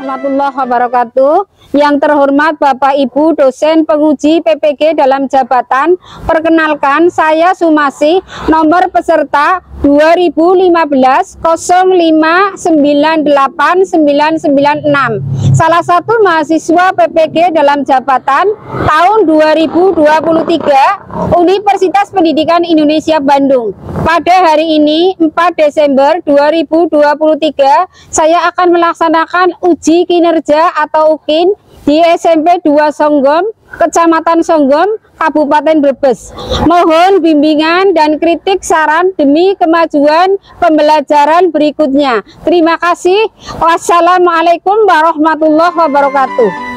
warahmatullahi wabarakatuh. Yang terhormat Bapak Ibu dosen penguji PPG dalam jabatan, perkenalkan saya Sumasi, nomor peserta 2015 0598996, salah satu mahasiswa PPG dalam jabatan tahun 2023 Universitas Pendidikan Indonesia Bandung. Pada hari ini 4 Desember 2023 saya akan melaksanakan uji kinerja atau UKIN di SMP 2 Songgom, Kecamatan Songgom, Kabupaten Brebes. Mohon bimbingan dan kritik saran demi kemajuan pembelajaran berikutnya. Terima kasih. Wassalamualaikum warahmatullahi wabarakatuh.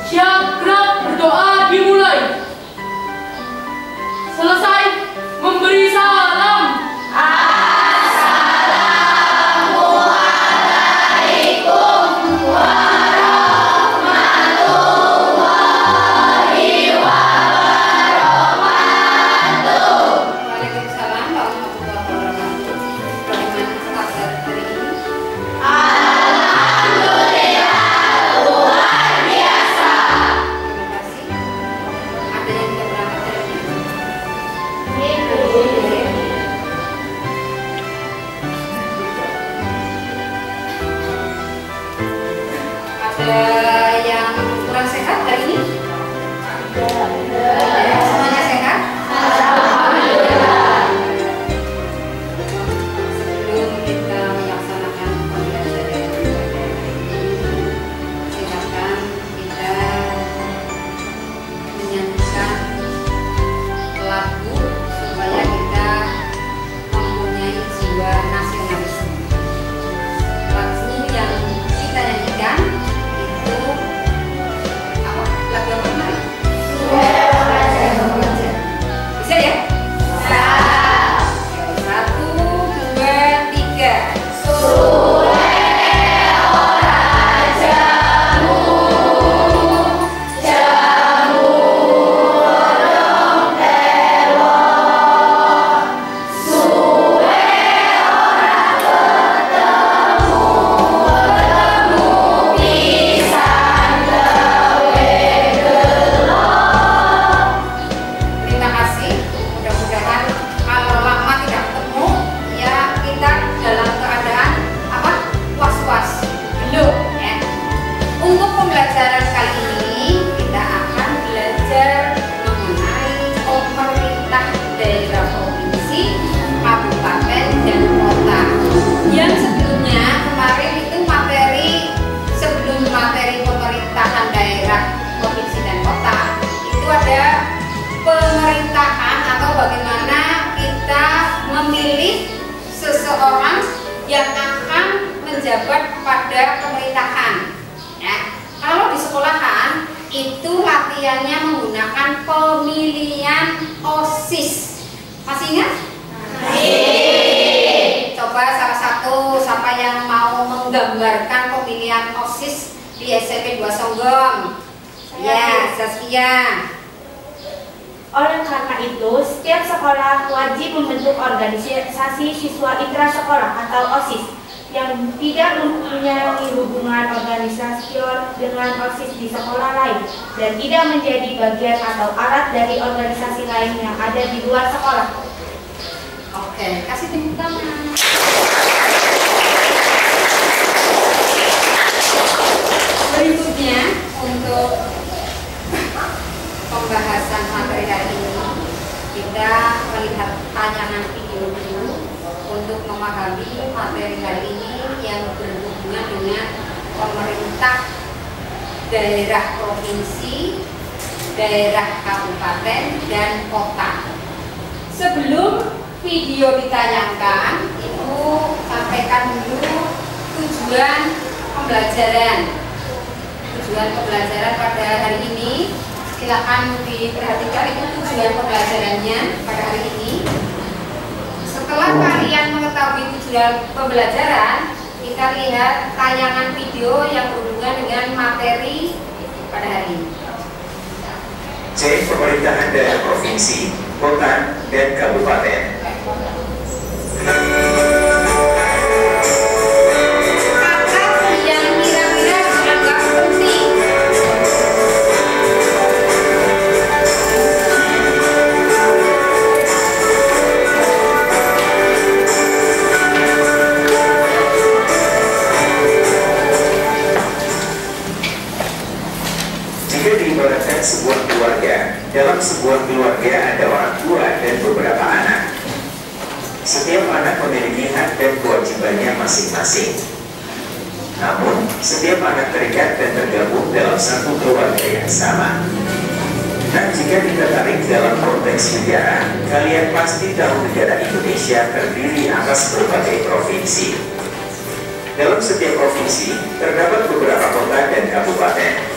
Siap, gerak, berdoa dimulai. Selesai memberi salam. Assalamualaikum warahmatullahi wabarakatuh. Waalaikumsalam warahmatullahi wabarakatuh. Bagaimana kabar hari ini? Ada yang kurang sehat hari ini? Semuanya sehat? Alhamdulillah. Sebelum kita melaksanakan pembelajaran pada hari ini, silakan kita menyanyikan lagu supaya kita mempunyai jiwa nasionalisme. Lagu yang kita nyanyikan itu apa? Lagu apa kemarin? Bisa ya? Satu, dua, tiga. Terima kasih. Mudah-mudahan kalau lama tidak ketemu, ya kita dalam keadaan apa? Was-was, belum ya. Untuk pembelajaran kali ini kita akan belajar mengenai pemerintah daerah provinsi, kabupaten dan kota. Yang sebelumnya kemarin itu materi sebelum materi pemerintahan daerah provinsi dan kota itu ada pemerintahan atau bagaimana kita memilih seseorang yang akan menjabat pada pemerintahan. Ya, kalau di sekolahan itu latihannya menggunakan pemilihan OSIS. Masih ingat? Masih. Coba salah satu siapa yang mau menggambarkan pemilihan OSIS di SMP 2 Songgom? Ya, Zaskia. Oleh karena itu, setiap sekolah wajib membentuk organisasi siswa intrasekolah atau OSIS yang tidak mempunyai hubungan organisasi dengan OSIS di sekolah lain dan tidak menjadi bagian atau alat dari organisasi lain yang ada di luar sekolah. Oke, kasih tepuk tangan. Berikutnya untuk pembahasan materi hari ini kita melihat tayangan video dulu untuk memahami materi hari ini yang berhubungan dengan pemerintah daerah provinsi, daerah, kabupaten, dan kota. Sebelum video ditayangkan, Ibu sampaikan dulu tujuan pembelajaran. Tujuan pembelajaran pada hari ini, silakan diperhatikan itu tujuan pembelajarannya pada hari ini. Setelah kalian mengetahui tujuan pembelajaran, kita lihat tayangan video yang berhubungan dengan materi pada hari ini. C. Pemerintahan daerah provinsi, kota, dan kabupaten. Kata yang kira-kira dianggap penting. Jika diibaratkan sebuah keluarga, dalam sebuah keluarga ada orang tua dan beberapa anak. Setiap anak memiliki hak dan kewajibannya masing-masing. Namun, setiap anak terikat dan tergabung dalam satu keluarga yang sama. Nah, jika kita tarik dalam konteks negara, kalian pasti tahu negara Indonesia terdiri atas berbagai provinsi. Dalam setiap provinsi, terdapat beberapa kota dan kabupaten.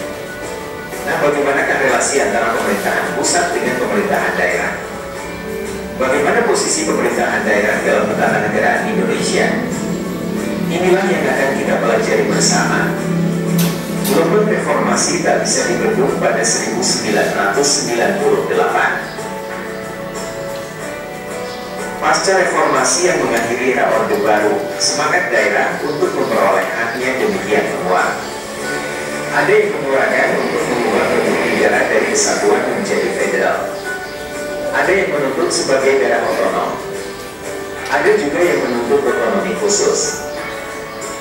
Nah, bagaimanakah relasi antara pemerintahan pusat dengan pemerintahan daerah? Bagaimana posisi pemerintahan daerah dalam ketatanegaraan Indonesia? Inilah yang akan kita pelajari bersama. Gelombang reformasi tak bisa dibendung pada 1998. Pasca reformasi yang mengakhiri era Orde Baru, semangat daerah untuk memperoleh haknya demikian menguat. Ada yang mengurangkan untuk mengubah bentuk negara dari kesatuan menjadi federal. Ada yang menuntut sebagai daerah otonom. Ada juga yang menuntut otonomi khusus.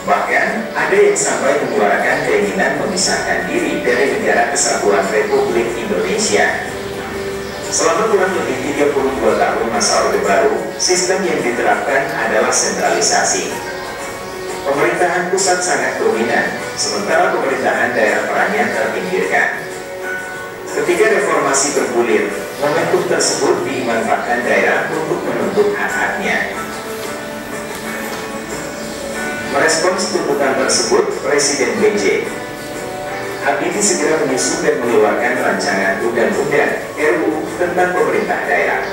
Bahkan, ada yang sampai menyuarakan keinginan memisahkan diri dari Negara Kesatuan Republik Indonesia. Selama kurang lebih 32 tahun masa Orde Baru, sistem yang diterapkan adalah sentralisasi. Pemerintahan pusat sangat dominan, sementara pemerintahan daerah perannya terpinggirkan. Ketika reformasi bergulir, momentum tersebut dimanfaatkan daerah untuk menuntut hak-haknya. Merespons tuntutan tersebut, Presiden B.J. Habibie segera menyusun dan mengeluarkan rancangan undang-undang RUU tentang pemerintah daerah.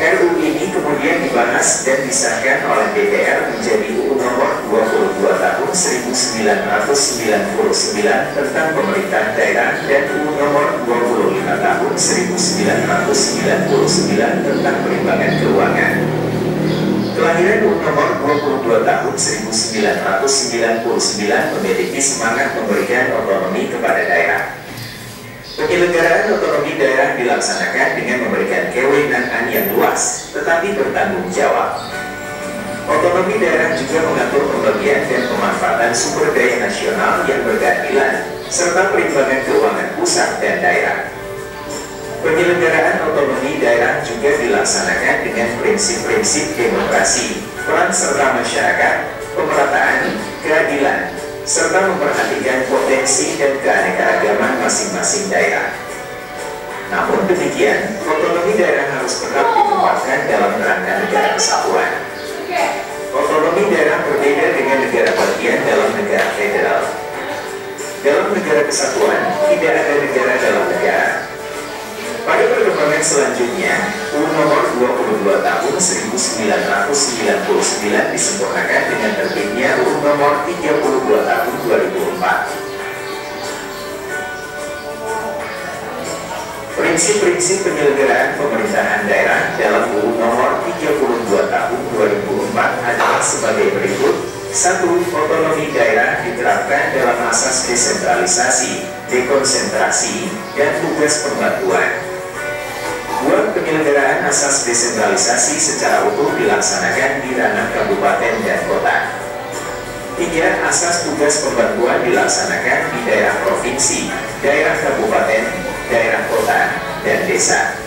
RUU ini kemudian dibahas dan disahkan oleh DPR menjadi UU Nomor 22 Tahun 1999 tentang pemerintah daerah dan UU Nomor 25 Tahun 1999 tentang perimbangan keuangan. Kelahiran UU Nomor 22 Tahun 1999 memiliki semangat memberikan otonomi kepada daerah. Penyelenggaraan otonomi daerah dilaksanakan dengan memberikan kewenangan yang luas, tetapi bertanggung jawab. Otonomi daerah juga mengatur pembagian dan pemanfaatan sumber daya nasional yang berkeadilan, serta perimbangan keuangan pusat dan daerah. Penyelenggaraan otonomi daerah juga dilaksanakan dengan prinsip-prinsip demokrasi, peran serta masyarakat, pemerataan, keadilan, serta memperhatikan potensi dan keanekaragaman masing-masing daerah. Namun demikian, otonomi daerah harus tetap ditempatkan dalam kerangka negara kesatuan. Otonomi daerah berbeda dengan negara bagian dalam negara federal. Dalam negara kesatuan, tidak ada negara dalam negara. Pada perkembangan selanjutnya, UU Nomor 22 Tahun 1999 disempurnakan dengan terbitnya UU Nomor 32 Tahun 2004. Prinsip-prinsip penyelenggaraan pemerintahan daerah dalam UU Nomor 32 Tahun 2004 adalah sebagai berikut. 1. Otonomi daerah diterapkan dalam asas desentralisasi, dekonsentrasi, dan tugas pembantuan. 2. Penyelenggaraan asas desentralisasi secara utuh dilaksanakan di ranah kabupaten dan kota. 3. Asas tugas pembantuan dilaksanakan di daerah provinsi, daerah kabupaten, daerah kota, dan desa.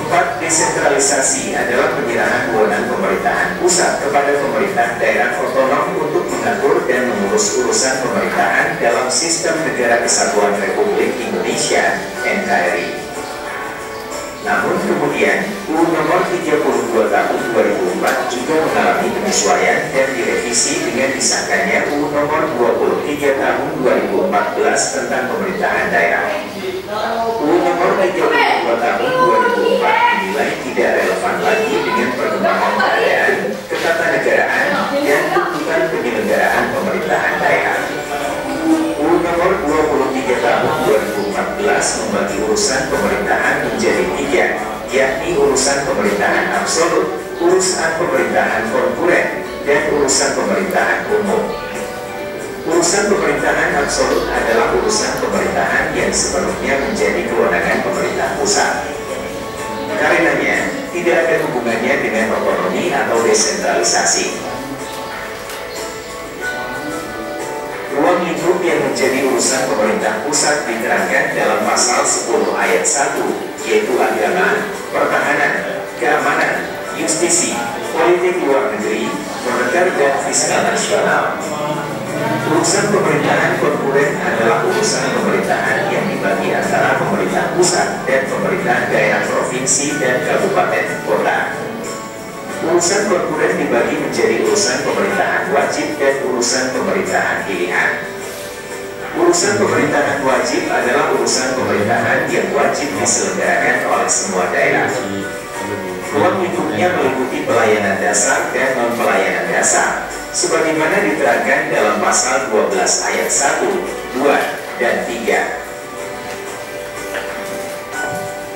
4. Desentralisasi adalah penyerahan wewenang pemerintahan pusat kepada pemerintah daerah otonom untuk mengatur dan mengurus urusan pemerintahan dalam sistem Negara Kesatuan Republik Indonesia (NKRI). Namun kemudian, UU Nomor 32 Tahun 2004 juga mengalami penyesuaian dan direvisi dengan disahkannya UU Nomor 23 Tahun 2014 tentang pemerintahan daerah. UU Nomor 32 Tahun 2004 dinilai tidak relevan lagi dengan perkembangan keadaan, ketatanegaraan, dan tuntutan penyelenggaraan pemerintahan daerah. UU Nomor 23 Tahun 2014 membagi urusan pemerintahan menjadi 3, yakni urusan pemerintahan absolut, urusan pemerintahan konkuren, dan urusan pemerintahan umum. Urusan pemerintahan absolut adalah urusan pemerintahan yang sepenuhnya menjadi kewenangan pemerintah pusat. Karenanya, tidak ada hubungannya dengan otonomi atau desentralisasi. Ruang lingkup yang menjadi urusan pemerintah pusat diterangkan dalam pasal 10 ayat 1, yaitu agama, pertahanan, keamanan, justisi, politik luar negeri, moneter dan fiskal nasional. Urusan pemerintahan konkuren adalah urusan pemerintahan yang dibagi antara pemerintah pusat dan pemerintah daerah provinsi dan kabupaten kota. Urusan konkuren dibagi menjadi urusan pemerintahan wajib dan urusan pemerintahan pilihan. Urusan pemerintahan wajib adalah urusan pemerintahan yang wajib diselenggarakan oleh semua daerah. Ruang lingkupnya meliputi pelayanan dasar dan non-pelayanan dasar, sebagaimana diterangkan dalam pasal 12 ayat 1, 2, dan 3.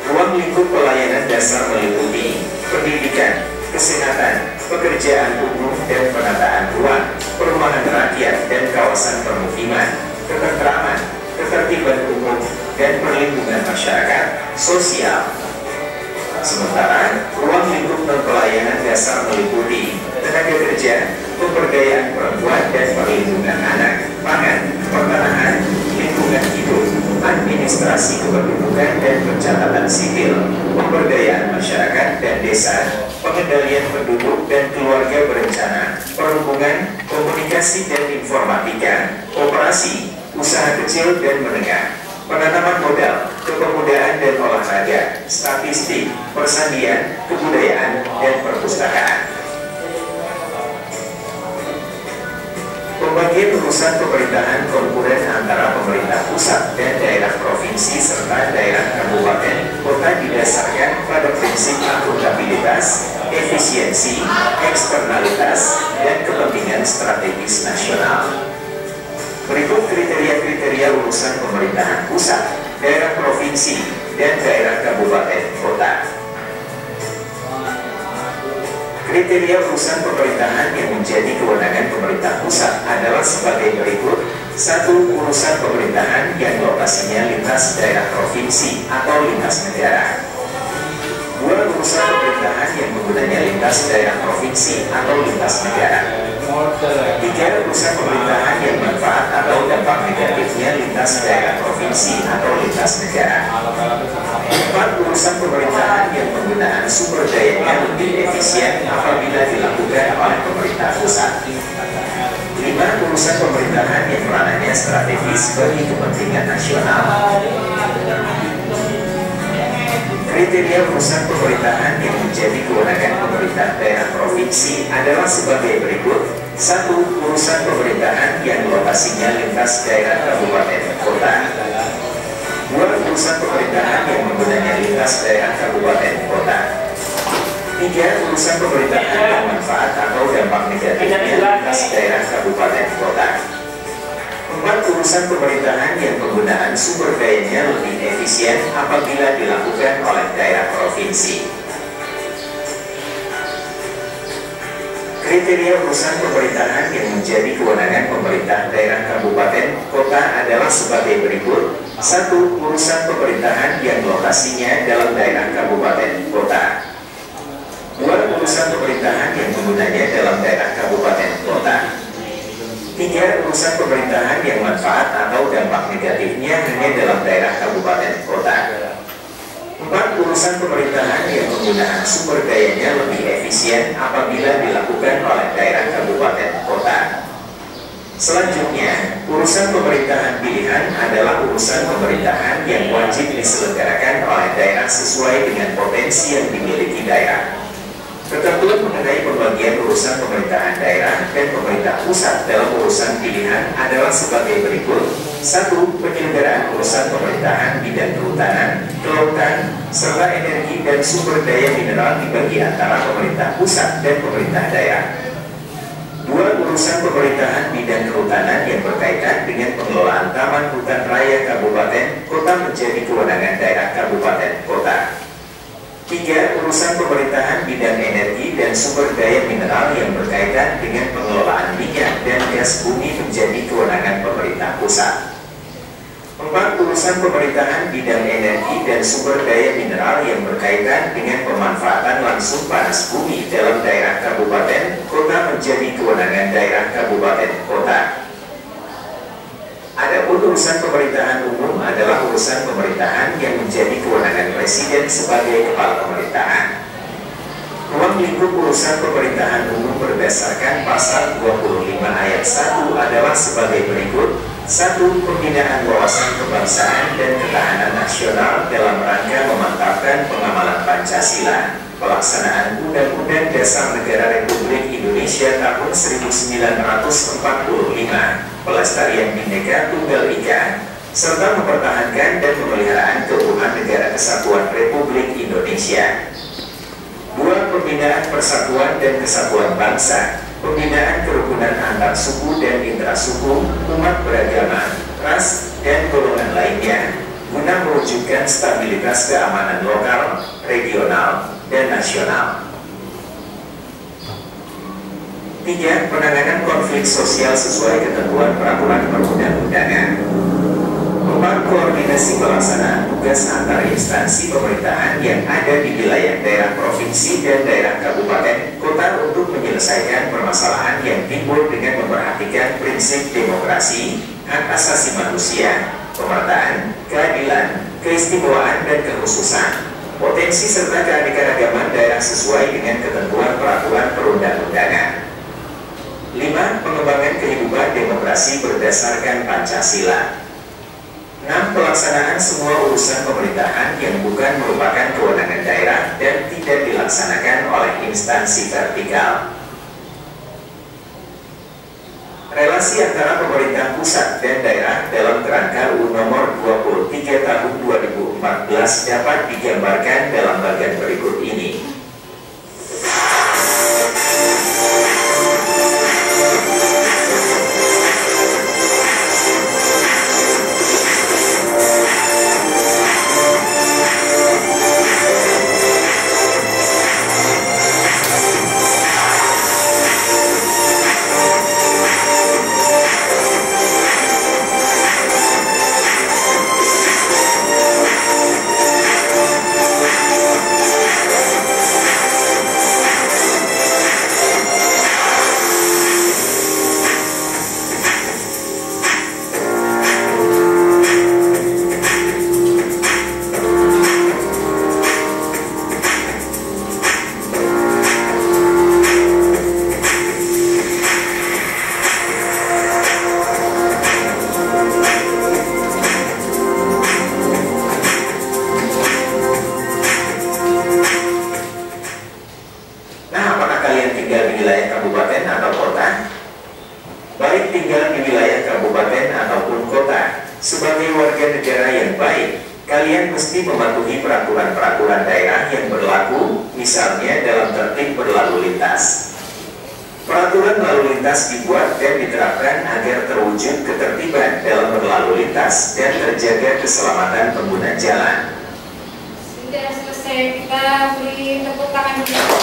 Ruang lingkup pelayanan dasar meliputi pendidikan, kesehatan, pekerjaan umum dan penataan ruang, perumahan rakyat dan kawasan permukiman, ketentraman, ketertiban umum, dan perlindungan masyarakat, sosial. Sementara, ruang lingkup non-pelayanan dasar meliputi tenaga kerja, pemberdayaan perempuan dan perlindungan anak, pangan, pertanahan, lingkungan hidup, administrasi kependudukan dan pencatatan sipil, pemberdayaan masyarakat dan desa, pengendalian penduduk dan keluarga berencana, perhubungan, komunikasi dan informatika, operasi, usaha kecil dan menengah, penanaman modal, kepemudaan dan olahraga, statistik, persandian, kebudayaan, dan perpustakaan. Pembagian urusan pemerintahan konkuren antara pemerintah pusat dan daerah provinsi serta daerah kabupaten kota didasarkan pada prinsip akuntabilitas, efisiensi, eksternalitas, dan kepentingan strategis nasional. Berikut kriteria-kriteria urusan pemerintahan pusat, daerah provinsi, dan daerah kabupaten kota. Kriteria urusan pemerintahan yang menjadi kewenangan pemerintah pusat adalah sebagai berikut. 1. Urusan pemerintahan yang lokasinya lintas daerah provinsi atau lintas negara. 2. Urusan pemerintahan yang menggunanya lintas daerah provinsi atau lintas negara. 3. Urusan pemerintahan yang manfaat atau dampak negatifnya lintas daerah provinsi atau lintas negara. 4. Urusan pemerintahan yang penggunaan sumber dayanya lebih efisien apabila dilakukan oleh pemerintah pusat. 5. Urusan pemerintahan yang peranannya strategis bagi kepentingan nasional. Kriteria urusan pemerintahan yang menjadi kewenangan pemerintah daerah provinsi adalah sebagai berikut. 1. Urusan pemerintahan yang lokasinya lintas daerah kabupaten kota. 2. Urusan pemerintahan yang menggunanya lintas daerah kabupaten kota. 3. Urusan pemerintahan yang manfaat atau dampak negatifnya lintas daerah kabupaten kota. 4. Urusan pemerintahan yang penggunaan sumber dayanya lebih efisien apabila dilakukan oleh daerah provinsi. Kriteria urusan pemerintahan yang menjadi kewenangan pemerintah daerah kabupaten kota adalah sebagai berikut. 1. Urusan pemerintahan yang lokasinya dalam daerah kabupaten kota. 2. Urusan pemerintahan yang menggunanya dalam daerah kabupaten kota. 3. Urusan pemerintahan yang manfaat atau dampak negatifnya hanya dalam daerah kabupaten kota. 4. Urusan pemerintahan yang penggunaan sumber dayanya lebih efisien apabila dilakukan oleh daerah kabupaten kota. Selanjutnya, urusan pemerintahan pilihan adalah urusan pemerintahan yang wajib diselenggarakan oleh daerah sesuai dengan potensi yang dimiliki daerah. Ketentuan mengenai pembagian urusan pemerintahan daerah dan pemerintah pusat dalam urusan pilihan adalah sebagai berikut. 1. Penyelenggaraan urusan pemerintahan bidang kehutanan, kelautan, serta energi dan sumber daya mineral dibagi antara pemerintah pusat dan pemerintah daerah. 2. Urusan pemerintahan bidang kehutanan yang berkaitan dengan pengelolaan taman hutan raya kabupaten kota menjadi kewenangan daerah kabupaten kota. 3. Urusan pemerintahan bidang energi dan sumber daya mineral yang berkaitan dengan pengelolaan minyak dan gas bumi menjadi kewenangan pemerintah pusat. 4. Urusan pemerintahan bidang energi dan sumber daya mineral yang berkaitan dengan pemanfaatan langsung panas bumi dalam daerah kabupaten kota menjadi kewenangan daerah kabupaten kota. Adapun urusan pemerintahan umum adalah urusan pemerintahan yang menjadi kewenangan presiden sebagai kepala pemerintahan. Ruang lingkup urusan pemerintahan umum berdasarkan pasal 25 ayat 1 adalah sebagai berikut. 1. Pembinaan wawasan kebangsaan dan ketahanan nasional dalam rangka memantapkan pengamalan Pancasila, pelaksanaan Undang-Undang Dasar Negara Republik Indonesia tahun 1945, pelestarian Bhinneka Tunggal Ika, serta mempertahankan dan pemeliharaan keutuhan Negara Kesatuan Republik Indonesia. 2. Pembinaan persatuan dan kesatuan bangsa, pembinaan kerukunan antar suku dan intrasuku, umat beragama, ras, dan golongan lainnya, guna mewujudkan stabilitas keamanan lokal, regional, dan nasional. 3. Penanganan konflik sosial sesuai ketentuan peraturan perundang-undangan. 4. Koordinasi pelaksanaan tugas antar instansi pemerintahan yang ada di wilayah daerah provinsi dan daerah kabupaten kota untuk menyelesaikan permasalahan yang timbul dengan memperhatikan prinsip demokrasi, hak asasi manusia, pemerataan, keadilan, keistimewaan dan kekhususan, potensi serta keanekaragaman daerah sesuai dengan ketentuan peraturan perundang-undangan. 5. Pengembangan kehidupan demokrasi berdasarkan Pancasila. 6. Pelaksanaan semua urusan pemerintahan yang bukan merupakan kewenangan daerah dan tidak dilaksanakan oleh instansi vertikal. Relasi antara pemerintah pusat dan daerah dalam kerangka UU Nomor 23 Tahun 2014 dapat digambarkan dalam bagian berikut ini. Sebagai warga negara yang baik, kalian mesti mematuhi peraturan-peraturan daerah yang berlaku, misalnya dalam tertib berlalu lintas. Peraturan lalu lintas dibuat dan diterapkan agar terwujud ketertiban dalam berlalu lintas dan terjaga keselamatan pengguna jalan. Sudah selesai, kita beri tepuk tangan dulu.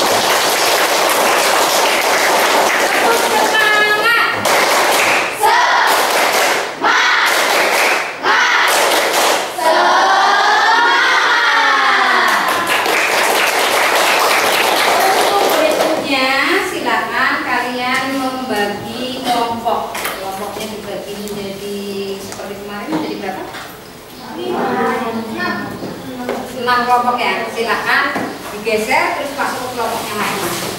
Kelompoknya dibagi menjadi seperti kemarin menjadi berapa? 6 kelompok ya. Silakan digeser terus masuk ke kelompoknya masing-masing.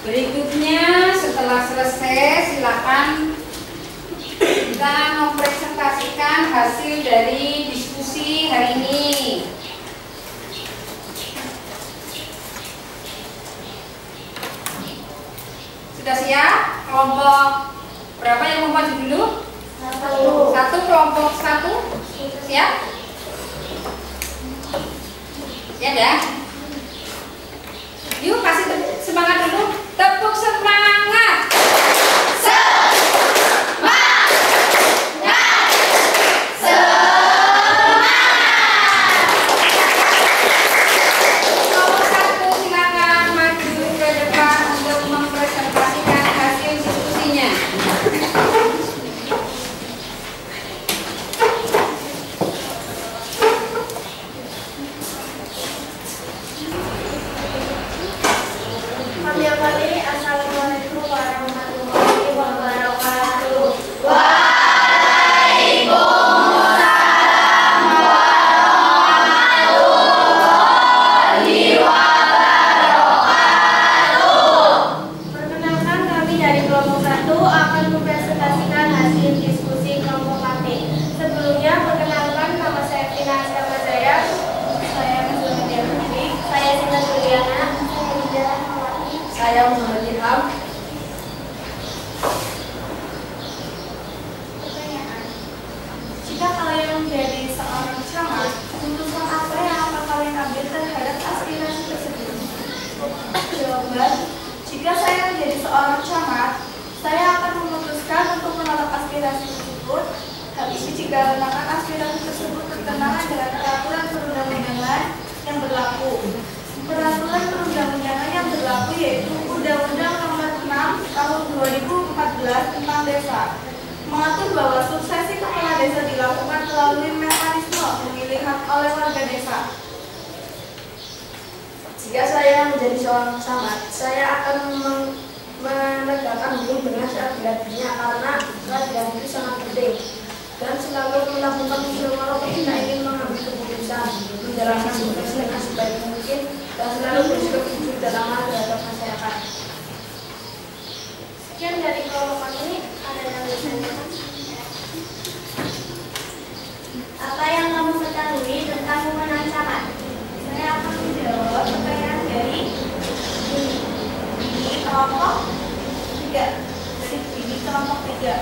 Berikutnya setelah selesai silakan kita mempresentasikan hasil dari diskusi hari ini. Sudah siap? Kelompok berapa yang mau maju dulu? Satu, kelompok satu. Siap? Siap ya? Yuk kasih semangat dulu. Tepuk semangat. Nomor satu silakan maju ke depan untuk mempresentasikan hasil diskusinya. Jika saya menjadi seorang camat, saya akan memutuskan untuk menolak aspirasi tersebut. Habis dikarenakan aspirasi tersebut bertentangan dengan peraturan perundang-undangan yang berlaku. Peraturan perundang-undangan yang berlaku yaitu Undang-Undang Nomor 6 Tahun 2014 tentang Desa, mengatur bahwa suksesi kepala desa dilakukan melalui mekanisme pemilihan oleh warga desa. Jika saya menjadi seorang camat, saya akan menegakkan hukum dengan seadil-adilnya karena keadilan itu sangat penting dan selalu melakukan musyawarah ketika ingin mengambil keputusan, menjalankan tugas dengan sebaik mungkin dan selalu bersikap jujur dan amanah terhadap masyarakat. Sekian dari kelompok ini, ada yang bisa ditanyakan? Apa yang kamu ketahui tentang wewenang camat? Saya akan menjawab pertanyaan dari ini kelompok 3. Ini kelompok 3.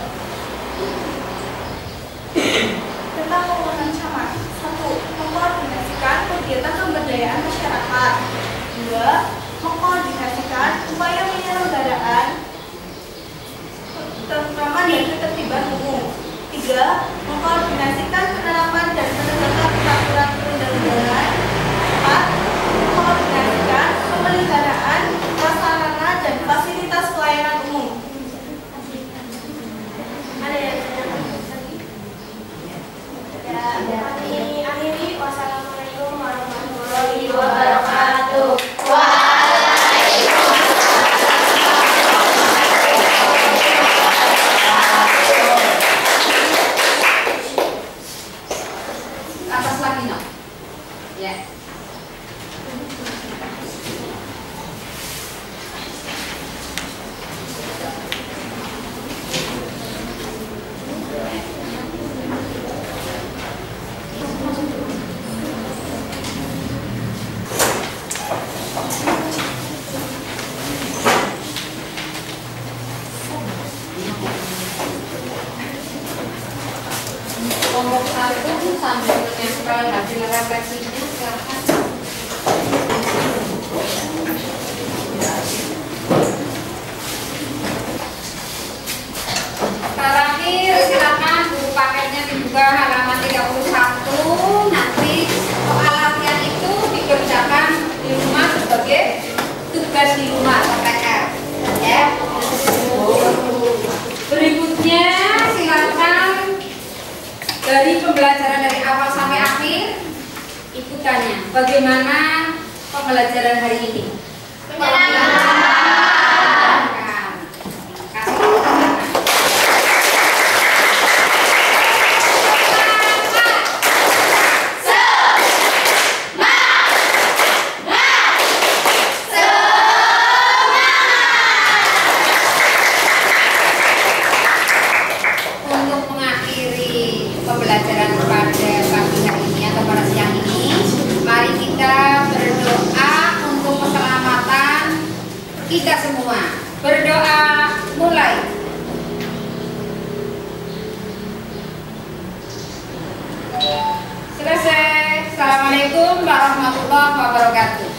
Tentang wewenang camat. 1. Mengkoordinasikan kegiatan pemberdayaan masyarakat. 2. Mengkoordinasikan upaya penyelenggaraan terutama dan ketertiban umum. 3. Mengkoordinasikan penerapan dan penegakan peraturan perundang-undangan. 4. Mengkoordinasikan pemeliharaan prasarana dan fasilitas pelayanan umum. Ada yang ditanyakan lagi? Ya, kami akhiri. Wassalamualaikum warahmatullahi wabarakatuh. Atas lagi no. Ya. Kelompok 1 sambil menempel hasil refleksinya silahkan. Terakhir silakan buku paketnya dibuka halaman 31. Nanti soal latihan itu dikerjakan di rumah sebagai tugas di rumah atau PR. Ya. Berikutnya silakan dari pembelajaran dari awal sampai akhir ikutannya. Bagaimana pembelajaran hari ini? Menyenangkan. Kasih tepuk untuk mengakhiri pembelajaran pada pagi hari ini atau pada siang ini, mari kita berdoa untuk keselamatan kita semua. Berdoa mulai. Selesai. Assalamualaikum warahmatullahi wabarakatuh.